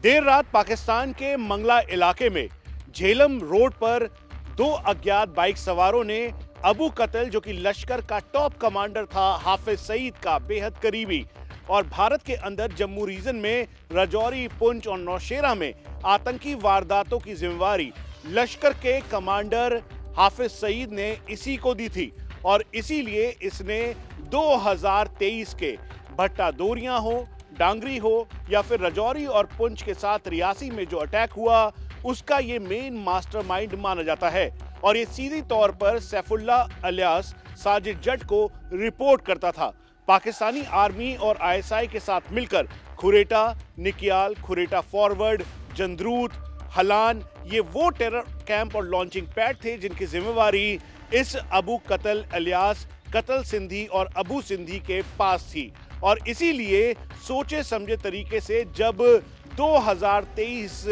देर रात पाकिस्तान के मंगला इलाके में झेलम रोड पर दो अज्ञात बाइक सवारों ने अबू कतल, जो कि लश्कर का टॉप कमांडर था, हाफिज सईद का बेहद करीबी और भारत के अंदर जम्मू रीजन में राजौरी, पुंछ और नौशेरा में आतंकी वारदातों की जिम्मेवारी लश्कर के कमांडर हाफिज सईद ने इसी को दी थी और इसीलिए इसने 2023 के भट्टा दोरियां हो, डांगरी हो या फिर राजौरी और पुंछ के साथ रियासी में जो अटैक हुआ उसका ये मेन मास्टरमाइंड माना जाता है और ये सीधी तौर पर सैफुल्लाह अलियास साजिद जट को रिपोर्ट करता था। पाकिस्तानी आर्मी और आईएसआई के साथ मिलकर खुरेटा, निकियाल, खुरेटा फॉरवर्ड, जंद्रूत, हलान, ये वो टेरर कैंप और लॉन्चिंग पैड थे जिनकी जिम्मेवारी इस अबू कतल अलियास कतल सिंधी और अबू सिंधी के पास थी और इसीलिए सोचे समझे तरीके से जब 2023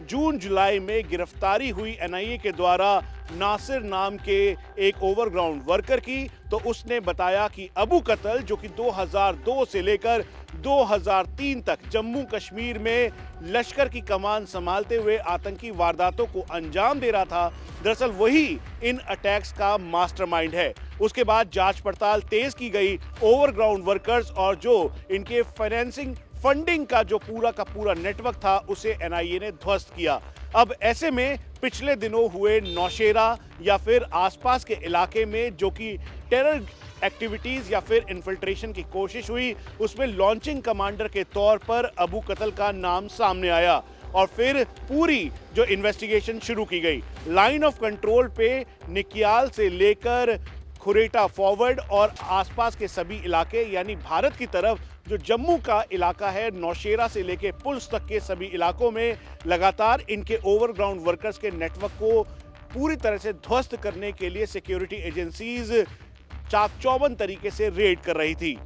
जून जुलाई में गिरफ्तारी हुई एनआईए के द्वारा नासिर नाम के एक ओवरग्राउंड वर्कर की, तो उसने बताया कि अबू कतल, जो कि 2002 से लेकर 2003 तक जम्मू कश्मीर में लश्कर की कमान संभालते हुए आतंकी वारदातों को अंजाम दे रहा था, दरअसल वही इन अटैक्स का मास्टरमाइंड है। उसके बाद जांच पड़ताल तेज की गई, ओवरग्राउंड वर्कर्स और जो इनके फाइनेंसिंग फंडिंग का जो पूरा का पूरा नेटवर्क था उसे एनआईए ने ध्वस्त किया। अब ऐसे में पिछले दिनों हुए नौशेरा या फिर आसपास के इलाके में जो कि टेरर एक्टिविटीज या फिर इन्फिल्ट्रेशन की कोशिश हुई, उसमें लॉन्चिंग कमांडर के तौर पर अबू कतल का नाम सामने आया और फिर पूरी जो इन्वेस्टिगेशन शुरू की गई। लाइन ऑफ कंट्रोल पे निकियाल से लेकर खुरेटा फॉरवर्ड और आसपास के सभी इलाके, यानी भारत की तरफ जो जम्मू का इलाका है, नौशेरा से लेकर पुंछ तक के सभी इलाकों में लगातार इनके ओवरग्राउंड वर्कर्स के नेटवर्क को पूरी तरह से ध्वस्त करने के लिए सिक्योरिटी एजेंसीज चाक चौबंद तरीके से रेड कर रही थी।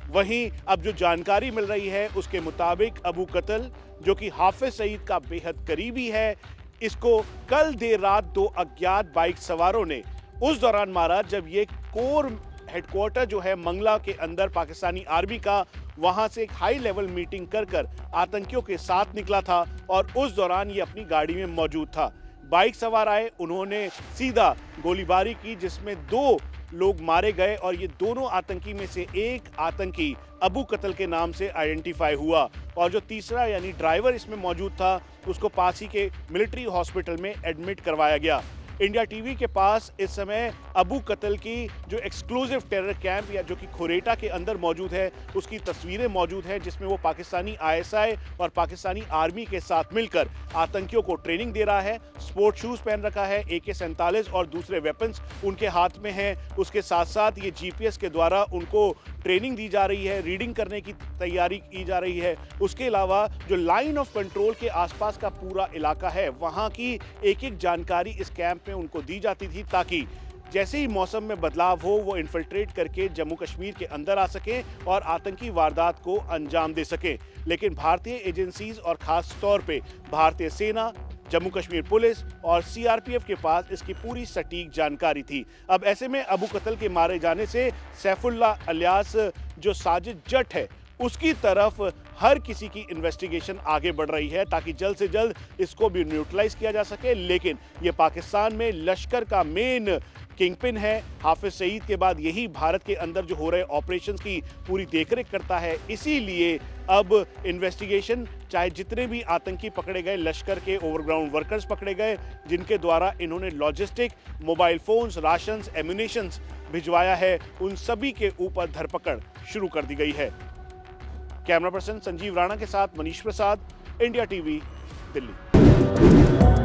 वहीं अब जो जानकारी मिल रही है उसके मुताबिक अबू कतल, जो कि हाफिज सईद का बेहद करीबी है, इसको कल देर रात दो अज्ञात बाइक सवारों ने उस दौरान मारा जब ये कोर हेडक्वार्टर जो है मंगला के अंदर पाकिस्तानी आर्मी का, वहां से एक हाई लेवल मीटिंग कर आतंकियों के साथ निकला था और उस दौरान ये अपनी गाड़ी में मौजूद था। बाइक सवार आए, उन्होंने सीधा गोलीबारी की जिसमें 2 लोग मारे गए और ये दोनों आतंकी में से एक आतंकी अबू कतल के नाम से आइडेंटिफाई हुआ और जो तीसरा यानी ड्राइवर इसमें मौजूद था उसको पास ही के मिलिट्री हॉस्पिटल में एडमिट करवाया गया। इंडिया टीवी के पास इस समय अबू कतल की जो एक्सक्लूसिव टेरर कैंप या जो कि खुरेटा के अंदर मौजूद है उसकी तस्वीरें मौजूद हैं, जिसमें वो पाकिस्तानी आईएसआई और पाकिस्तानी आर्मी के साथ मिलकर आतंकियों को ट्रेनिंग दे रहा है। स्पोर्ट शूज पहन रखा है, AK-47 और दूसरे वेपन्स उनके हाथ में हैं। उसके साथ साथ ये GPS के द्वारा उनको ट्रेनिंग दी जा रही है, रीडिंग करने की तैयारी की जा रही है। उसके अलावा जो लाइन ऑफ कंट्रोल के आसपास का पूरा इलाका है वहाँ की एक जानकारी इस कैंप में उनको दी जाती थी ताकि जैसे ही मौसम में बदलाव हो वो इन्फिल्ट्रेट करके जम्मू कश्मीर के अंदर आ सकें और आतंकी वारदात को अंजाम दे सकें। लेकिन भारतीय एजेंसीज और खास तौर पे भारतीय सेना, जम्मू कश्मीर पुलिस और सीआरपीएफ के पास इसकी पूरी सटीक जानकारी थी। अब ऐसे में अबू कतल के मारे जाने से सैफुल्लाह अलियास जो साजिद जट है उसकी तरफ हर किसी की इन्वेस्टिगेशन आगे बढ़ रही है ताकि जल्द से जल्द इसको भी न्यूट्रलाइज किया जा सके। लेकिन ये पाकिस्तान में लश्कर का मेन किंगपिन है। हाफिज सईद के बाद यही भारत के अंदर जो हो रहे ऑपरेशंस की पूरी देखरेख करता है। इसीलिए अब इन्वेस्टिगेशन, चाहे जितने भी आतंकी पकड़े गए, लश्कर के ओवरग्राउंड वर्कर्स पकड़े गए जिनके द्वारा इन्होंने logistic, mobile phones, rations, ammunitions भिजवाया है, उन सभी के ऊपर धरपकड़ शुरू कर दी गई है। कैमरा पर्सन संजीव राणा के साथ मनीष प्रसाद, इंडिया टीवी, दिल्ली।